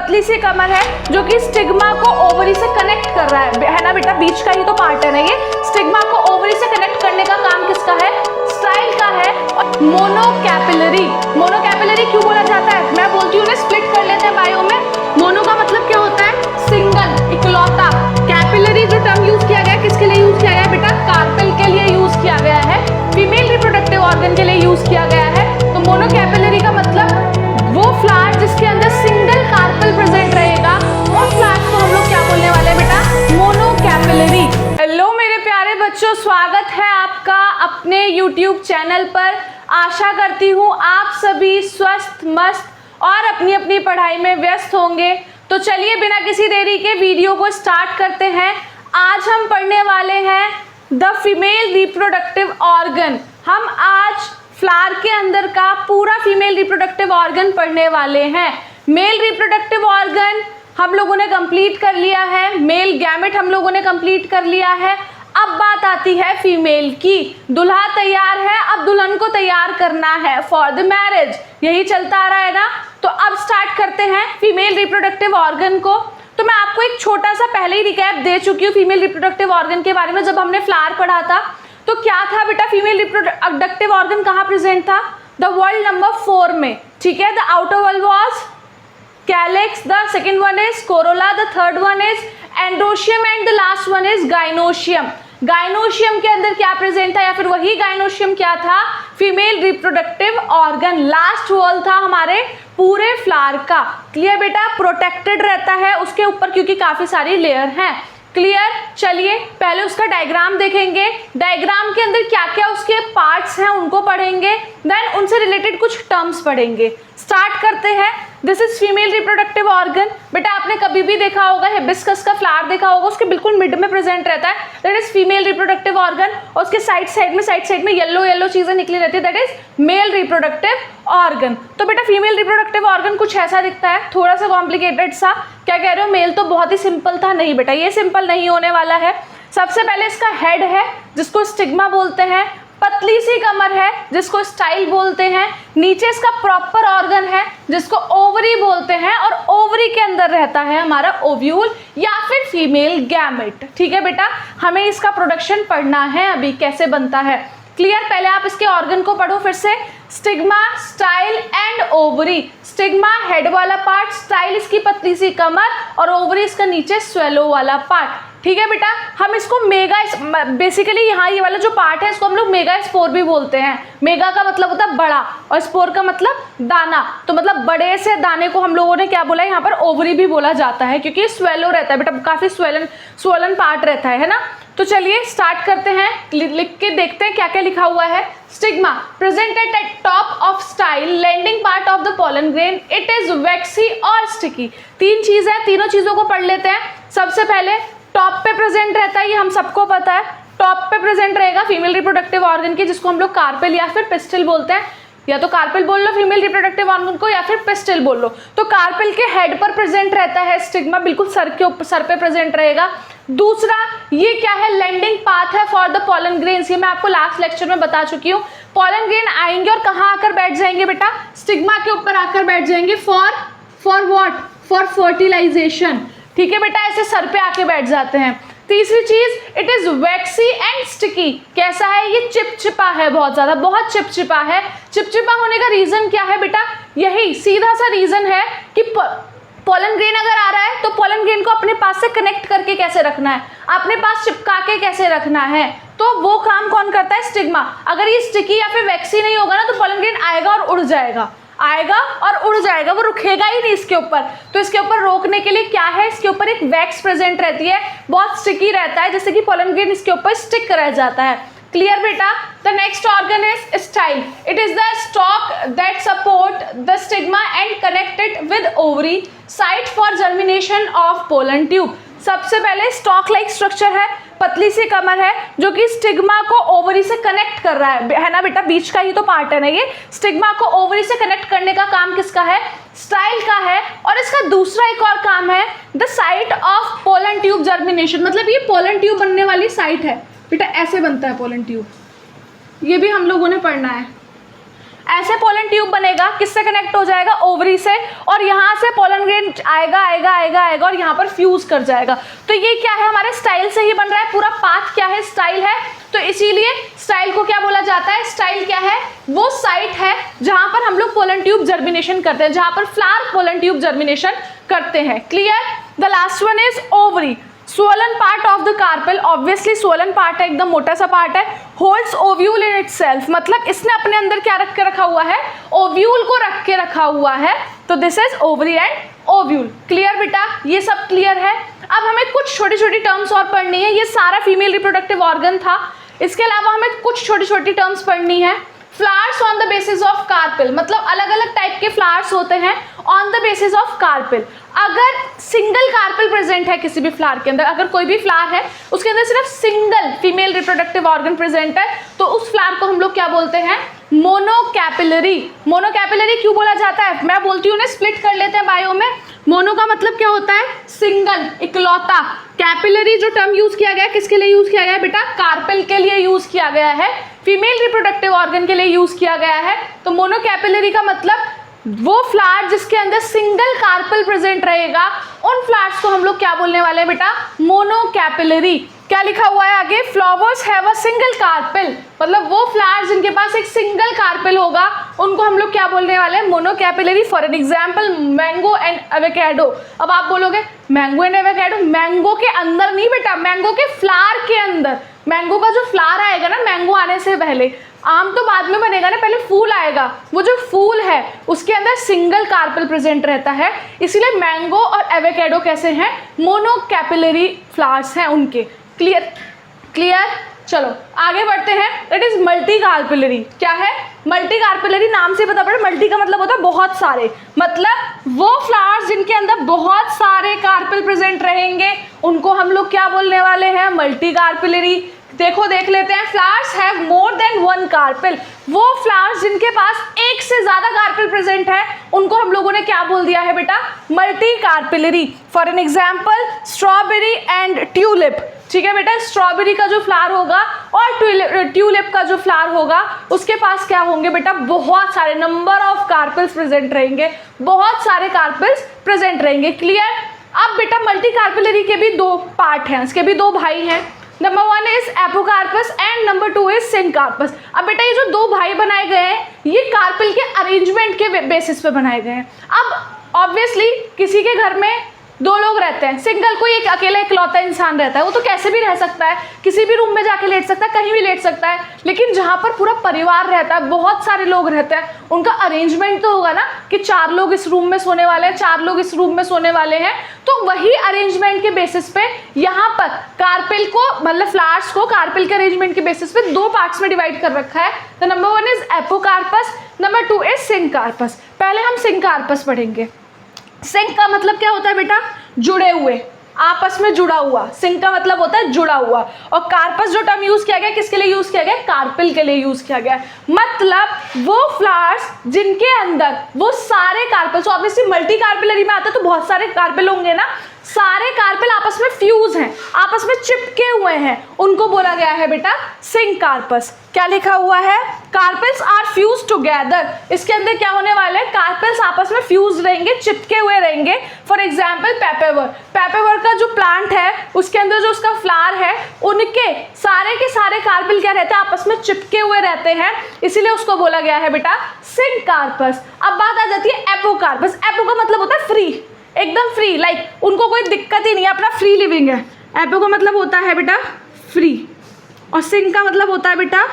पतली सी कमर है जो कि स्टिग्मा को ओवरी से कनेक्ट कर रहा है ना बेटा, बीच का ही तो पार्ट है ना ये। स्टिग्मा को ओवरी से कनेक्ट करने का काम किसका है? स्टाइल का है। और मोनोकैपिलरी, मोनोकैपिलरी क्यों बोला जाता है? मैं बोलती हूँ ना, स्प्लिट कर लेते हैं बायो में। मोनो का मतलब क्या होता है? सिंगल, इकलौता। कैपिलरी जो टर्म यूज किया गया है किसके लिए यूज किया गया है बेटा? कार्पेल के लिए यूज किया गया है, फीमेल रिप्रोडक्टिव ऑर्गन के लिए यूज किया गया है। तो मोनोकैपिलरी का मतलब वो फ्लावर जिसके अंदर सिंगल कार्पेल प्रेजेंट रहेगा, उन फ्लावर्स को हम लोग क्या बोलने वाले हैं बेटा? मोनोकैपिलरी। हेलो मेरे प्यारे बच्चों, स्वागत है आपका अपने YouTube चैनल पर। आशा करती हूँ आप सभी स्वस्थ, मस्त और अपनी अपनी पढ़ाई में व्यस्त होंगे। तो चलिए बिना किसी देरी के वीडियो को स्टार्ट करते हैं। आज हम पढ़ने वाले हैं द फीमेल रिप्रोडक्टिव ऑर्गन। हम आज फ्लावर के अंदर का पूरा फीमेल रिप्रोडक्टिव ऑर्गन पढ़ने वाले हैं। मेल रिप्रोडक्टिव ऑर्गन हम लोगों ने कंप्लीट कर लिया है, मेल गैमेट हम लोगों ने कंप्लीट कर लिया है। अब बात आती है फीमेल की। दूल्हा तैयार है, अब दुल्हन को तैयार करना है फॉर द मैरिज। यही चलता आ रहा है ना। तो अब स्टार्ट करते हैं फीमेल रिप्रोडक्टिव ऑर्गन को। तो मैं आपको एक छोटा सा पहले ही रिकैप दे चुकी हूँ फीमेल रिप्रोडक्टिव ऑर्गन के बारे में, जब हमने फ्लावर पढ़ा था। तो क्या था बेटा, फीमेल रिप्रोडक्टिव ऑर्गन कहाँ प्रेजेंट था? द वर्ल्ड नंबर 4 में, ठीक है। The outer world was calyx, the second one is Corolla, the third one is androecium and the last one is gynoecium. Gynoecium के अंदर क्या प्रेजेंट था, या फिर वही गाइनोशियम क्या था? Female reproductive organ. Last wall था हमारे पूरे फ्लावर का। क्लियर बेटा? प्रोटेक्टेड रहता है उसके ऊपर क्योंकि काफी सारी लेयर हैं। क्लियर? चलिए पहले उसका डायग्राम देखेंगे। डायग्राम के अंदर क्या क्या उसके पार्ट्स हैं उनको पढ़ेंगे, देन उनसे रिलेटेड कुछ टर्म्स पढ़ेंगे। स्टार्ट करते हैं। This is female reproductive organ. बेटा आपने कभी भी देखा होगा हिबिस्कस का फ्लावर देखा होगा, उसके बिल्कुल मिड में प्रेजेंट रहता है, that is female reproductive organ. और उसके साइड में येलो येलो चीजें निकली रहती है, that is male reproductive organ. तो बेटा फीमेल रिप्रोडक्टिव ऑर्गन कुछ ऐसा दिखता है, थोड़ा सा कॉम्प्लिकेटेड सा। क्या कह रहे हो, मेल तो बहुत ही सिंपल था? नहीं बेटा, ये सिंपल नहीं होने वाला है। सबसे पहले इसका हेड है जिसको स्टिग्मा बोलते हैं, पतली सी कमर है जिसको स्टाइल बोलते हैं, नीचे इसका प्रॉपर ऑर्गन है जिसको ओवरी बोलते हैं, और ओवरी के अंदर रहता है हमारा ओव्यूल या फिर फीमेल गैमेट। ठीक है बेटा, हमें इसका प्रोडक्शन पढ़ना है अभी कैसे बनता है। क्लियर? पहले आप इसके ऑर्गन को पढ़ो फिर से। Stigma, style and ovary. Stigma head वाला पार्ट, स्टाइल इसकी पतली सी कमर, और ओवरी इसका नीचे स्वेलो वाला पार्ट। ठीक है बेटा, हम इसको मेगा, बेसिकली यहाँ ये वाला जो पार्ट है इसको हम लोग मेगा स्पोर भी बोलते हैं। मेगा का मतलब होता है बड़ा, और स्पोर का मतलब दाना। तो मतलब बड़े से दाने को हम लोगों ने क्या बोला, यहाँ पर ओवरी भी बोला जाता है क्योंकि स्वेलो रहता है बेटा, काफी स्वलन पार्ट रहता है ना। तो चलिए स्टार्ट करते हैं, लिख के देखते हैं क्या क्या लिखा हुआ है। Stigma presented at top of style, landing part of the pollen grain, it is waxy और स्टिकी। तीन चीज है, तीनों चीजों को पढ़ लेते हैं। सबसे पहले टॉप पे प्रेजेंट रहता है, ये हम सबको पता है। टॉप पे प्रेजेंट रहेगा फीमेल रिप्रोडक्टिव ऑर्गन की, जिसको हम लोग कार्पेल या फिर पिस्टल बोलते हैं। या तो कार्पेल बोल लो फीमेल रिप्रोडक्टिव ऑर्गन को, या फिर पिस्टल बोल लो। तो कार्पेल के हेड पर प्रेजेंट रहता है स्टिग्मा, बिल्कुल सर के ऊपर, सर पे प्रेजेंट रहेगा। दूसरा ये क्या है, लैंडिंग पाथ है फॉर द पोलन ग्रेन्स। ये मैं आपको लास्ट लेक्चर में बता चुकी हूँ। पोलन ग्रेन आएंगे और कहाँ आकर बैठ जाएंगे बेटा? स्टिग्मा के ऊपर आकर बैठ जाएंगे। For what? For fertilization. ठीक है बेटा, ऐसे सर पे आके बैठ जाते हैं। तीसरी चीज, it is vaccine and sticky. कैसा है ये? चिपचिपा है, बहुत ज्यादा, बहुत चिपचिपा है। चिपचिपा होने का रीजन क्या है बेटा? यही सीधा सा रीजन है कि पोलन ग्रेन अगर आ रहा है तो पोलन ग्रेन को अपने पास से कनेक्ट करके कैसे रखना है, अपने पास चिपका के कैसे रखना है। तो वो काम कौन करता है? स्टिग्मा। अगर ये स्टिकी या फिर वैक्सी नहीं होगा ना तो पोलन ग्रेन आएगा और उड़ जाएगा, आएगा और उड़ जाएगा, वो रुकेगा ही नहीं इसके ऊपर। तो इसके ऊपर रोकने के लिए क्या है, इसके ऊपर एक वैक्स प्रेजेंट रहती है, बहुत स्टिकी रहता है, जैसे कि पोलन ग्रेन इसके ऊपर स्टिक रह जाता है। क्लियर बेटा? The next organ is style. It is the stock that support the stigma and connected with ovary, site for germination of pollen tube. सबसे पहले स्टॉक लाइक स्ट्रक्चर है, पतली सी कमर है जो कि स्टिग्मा को ओवरी से कनेक्ट कर रहा है ना बेटा, बीच का ही तो पार्ट है ना ये। स्टिग्मा को ओवरी से कनेक्ट करने का काम किसका है? स्टाइल का है। और इसका दूसरा एक और काम है, the site of pollen tube germination. मतलब ये पोलन ट्यूब बनने वाली साइट है बेटा, ऐसे बनता है पोलन ट्यूब, ये भी हम लोगों ने पढ़ना है। ऐसे पोलन ट्यूब बनेगा, किससे कनेक्ट हो जाएगा, ओवरी से, और यहाँ से पोलन ग्रेन आएगा आएगा आएगा आएगा और यहाँ पर फ्यूज कर जाएगा। तो ये क्या है, हमारे स्टाइल से ही बन रहा है, पूरा पाथ क्या है, स्टाइल है। तो इसीलिए स्टाइल को क्या बोला जाता है, स्टाइल क्या है, वो साइट है जहां पर हम लोग पोलन ट्यूब जर्मिनेशन करते हैं, जहां पर फ्लावर पोलन ट्यूब जर्मिनेशन करते हैं। Clear. The last one is ovary, swollen part of the carpel, obviously swollen part है, एकदम मोटा सा पार्ट है, होल्ड्स ओव्यूल इन इटसेल्फ, मतलब इसने अपने अंदर क्या रख के रखा हुआ है, ओव्यूल को रख के रखा हुआ है। तो this is ovary and ovule. Clear बेटा, ये सब क्लियर है। अब हमें कुछ छोटी छोटी टर्म्स और पढ़नी है, ये सारा फीमेल रिप्रोडक्टिव ऑर्गन था, इसके अलावा हमें कुछ छोटी छोटी टर्म्स पढ़नी है। Flowers on the basis of carpel, मतलब अलग अलग टाइप के फ्लावर्स होते हैं on the basis of carpel. अगर सिंगल कार्पेल प्रेजेंट है किसी भी फ्लावर के अंदर, अगर कोई भी फ्लावर है उसके अंदर सिर्फ single female reproductive organ present है, तो उस फ्लावर को हम लोग क्या बोलते हैं, मोनोकैपिलरी। मोनोकैपिलरी क्यों बोला जाता है, मैं बोलती हूँ ना, स्प्लिट कर लेते हैं बायो में। मोनो का मतलब क्या होता है, सिंगल, इकलौता। कैपिलरी जो टर्म यूज किया गया है किसके लिए यूज किया गया है बेटा, कार्पेल के लिए यूज किया गया है, फीमेल रिप्रोडक्टिव ऑर्गन के लिए यूज किया गया है। तो मोनोकैपिलरी का मतलब वो फ्लावर जिसके अंदर सिंगल कार्पेल प्रेजेंट रहेगा, उन फ्लावर्स को हम लोग क्या बोलने वाले हैं बेटा, मोनोकैपिलरी। क्या लिखा हुआ है आगे, flowers have a single carpel, मतलब वो फ्लावर्स जिनके पास एक सिंगल कार्पेल होगा उनको हम लोग क्या बोलने वाले हैं, monocarpellary. For an example mango and avocado. अब आप बोलोगे मैंगो एंड एवोकाडो, मैंगो के अंदर नहीं बेटा, मैंगो के फ्लावर के अंदर। मैंगो का जो फ्लावर आएगा ना, मैंगो आने से पहले, आम तो बाद में बनेगा ना, पहले फूल आएगा, वो जो फूल है उसके अंदर सिंगल कार्पेल प्रेजेंट रहता है, इसीलिए मैंगो और एवोकाडो कैसे हैं, मोनोकैपिलरी फ्लावर्स हैं उनके। Clear, clear. चलो आगे बढ़ते हैं। That is multi carpellary. क्या है, मल्टी कार्पेलरी, नाम से पता पड़े, मल्टी का मतलब होता है बहुत सारे, मतलब वो फ्लावर्स जिनके अंदर बहुत सारे कार्पेल प्रेजेंट रहेंगे उनको हम लोग क्या बोलने वाले हैं, मल्टी कार्पेलरी। देखो देख लेते हैं, flowers have more than one carpel, वो फ्लावर्स जिनके पास एक से ज्यादा कार्पेल प्रेजेंट है उनको हम लोगों ने क्या बोल दिया है बेटा, multi carpellary. For an example strawberry and tulip. ठीक है बेटा, स्ट्रॉबेरी का जो फ्लावर होगा और ट्यूलिप का जो फ्लावर होगा उसके पास क्या होंगे बेटा, बहुत सारे नंबर ऑफ कार्पेल्स प्रेजेंट रहेंगे, बहुत सारे कार्पेल्स प्रेजेंट रहेंगे। क्लियर। अब बेटा मल्टी कार्पेलरी के भी दो पार्ट हैं, इसके भी दो भाई हैं। Number one is apocarpous and number two is syncarpous. अब बेटा ये जो दो भाई बनाए गए हैं ये कार्पेल के अरेंजमेंट के बेसिस पे बनाए गए हैं। अब ऑब्वियसली किसी के घर में दो लोग रहते हैं, सिंगल कोई एक अकेला इकलौता इंसान रहता है, वो तो कैसे भी रह सकता है, किसी भी रूम में जाके लेट सकता है, कहीं भी लेट सकता है। लेकिन जहाँ पर पूरा परिवार रहता है, बहुत सारे लोग रहते हैं, उनका अरेंजमेंट तो होगा ना कि 4 लोग इस रूम में सोने वाले हैं, 4 लोग इस रूम में सोने वाले हैं। तो वही अरेंजमेंट के बेसिस पे यहाँ पर कार्पेल को, मतलब फ्लावर्स को कार्पेल के अरेंजमेंट के बेसिस पे दो पार्ट्स में डिवाइड कर रखा है। तो number one is apocarpous, number two is syncarpous. पहले हम सिनकार्पस पढ़ेंगे। सिंक का मतलब क्या होता है बेटा, जुड़े हुए, आपस में जुड़ा हुआ। सिंक का मतलब होता है जुड़ा हुआ। और कार्पस जो टर्म यूज किया गया किसके लिए यूज किया गया, कार्पेल के लिए यूज किया गया। मतलब वो फ्लावर्स जिनके अंदर वो सारे कार्पेल्स, ऑब्वियसली मल्टी कार्पेलरी में आता है तो बहुत सारे कार्पेल होंगे ना, सारे कार्पेल आपस में फ्यूज हैं, आपस में चिपके हुए हैं, उनको बोला गया है बेटा सिनकार्पस। क्या लिखा हुआ है, कार्पेल्स आर फ्यूज टुगेदर। इसके अंदर क्या होने वाले हैं, कार्पेल्स आपस में फ्यूज रहेंगे, चिपके हुए रहेंगे। फॉर एग्जाम्पल पेपेवर, पेपेवर का जो प्लांट है उसके अंदर जो उसका फ्लावर है उनके सारे के सारे कार्पेल क्या रहते हैं, आपस में चिपके हुए रहते हैं, इसीलिए उसको बोला गया है बेटा सिनकार्पस। अब बात आ जाती है एपोकार्पस। एपो का मतलब होता है फ्री, एकदम फ्री, लाइक उनको कोई दिक्कत ही नहीं है, अपना फ्री लिविंग है। एपो का मतलब होता है बेटा फ्री, और सिंक का मतलब होता है बेटा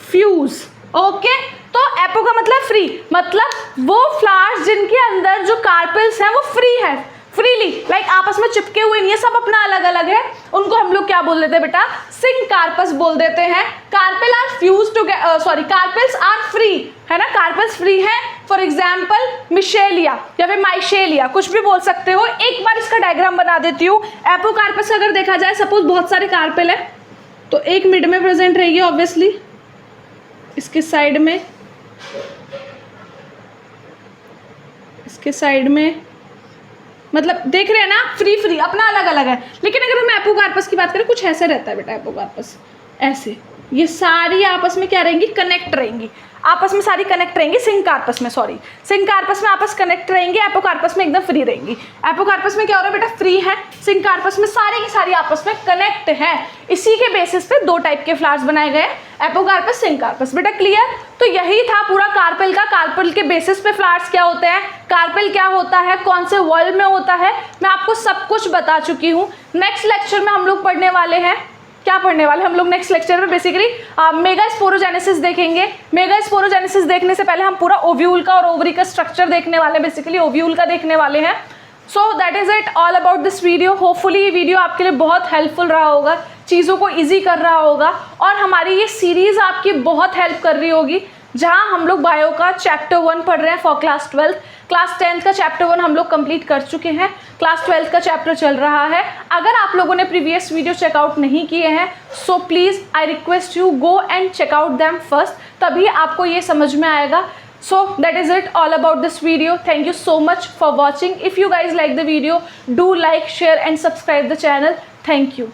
फ्यूज। ओके, तो एपो का मतलब फ्री, मतलब वो फ्लावर्स जिनके अंदर जो कार्पेल्स हैं वो फ्री है, फ्रीली, लाइक आपस में चिपके हुए नहीं है, सब अपना अलग अलग है, उनको हम लोग क्या बोल देते हैं बेटा, सिनकार्पस बोल देते हैं। Carpel are fuse to, sorry carpels are free, है ना, कार्पेल्स फ्री है। फॉर एग्जाम्पल मिशेलिया या फिर माइशेलिया, कुछ भी बोल सकते हो। एक बार इसका डायग्राम बना देती हूँ। एपोकार्पस अगर देखा जाए, सपोज बहुत सारे कार्पेल है तो एक मिड में प्रेजेंट रहेगी ऑब्वियसली, इसके साइड में, इसके साइड में, मतलब देख रहे हैं ना, फ्री फ्री अपना अलग अलग है। लेकिन अगर हम एपोकार्पस की बात करें कुछ ऐसे रहता है बेटा, एपोकार्पस ऐसे, ये सारी आपस में क्या रहेंगी, कनेक्ट रहेंगी, आपस में सारी कनेक्ट रहेंगी, सिंकार्पस में, सॉरी सिंकार्पस में आपस कनेक्ट रहेंगी, एपोकार्पस में एकदम फ्री रहेंगी। एपोकार्पस में क्या हो रहा है बेटा, फ्री है, सिंकार्पस में सारी की सारी आपस में कनेक्ट है। इसी के बेसिस पे दो टाइप के फ्लावर्स बनाए गए, एपोकार्पस, सिंकार्पस। बेटा क्लियर? तो यही था पूरा कार्पेल का। कार्पेल के बेसिस पे फ्लावर्स क्या होते हैं, कार्पेल क्या होता है, कौन से वर्ल्ड में होता है, मैं आपको सब कुछ बता चुकी हूँ। नेक्स्ट लेक्चर में हम लोग पढ़ने वाले हैं, क्या पढ़ने वाले हम लोग नेक्स्ट लेक्चर में, बेसिकली मेगा स्पोरोजेनेसिस देखेंगे। मेगा स्पोरोजेनेसिस देखने से पहले हम पूरा ओव्यूल का और ओवरी का स्ट्रक्चर देखने वाले हैं, बेसिकली ओव्यूल का देखने वाले हैं। So that is it all about this video. Hopefully ये वीडियो आपके लिए बहुत हेल्पफुल रहा होगा, चीज़ों को ईजी कर रहा होगा, और हमारी ये सीरीज़ आपकी बहुत हेल्प कर रही होगी, जहाँ हम लोग बायो का चैप्टर 1 पढ़ रहे हैं फॉर क्लास 12। क्लास 10th का चैप्टर 1 हम लोग कंप्लीट कर चुके हैं, क्लास 12th का चैप्टर चल रहा है। अगर आप लोगों ने प्रीवियस वीडियो चेकआउट नहीं किए हैं, so please I request you go and check out them first, तभी आपको ये समझ में आएगा। So that is it all about this video. Thank you so much for watching. If you guys like the video, do like, share and subscribe the channel. Thank you.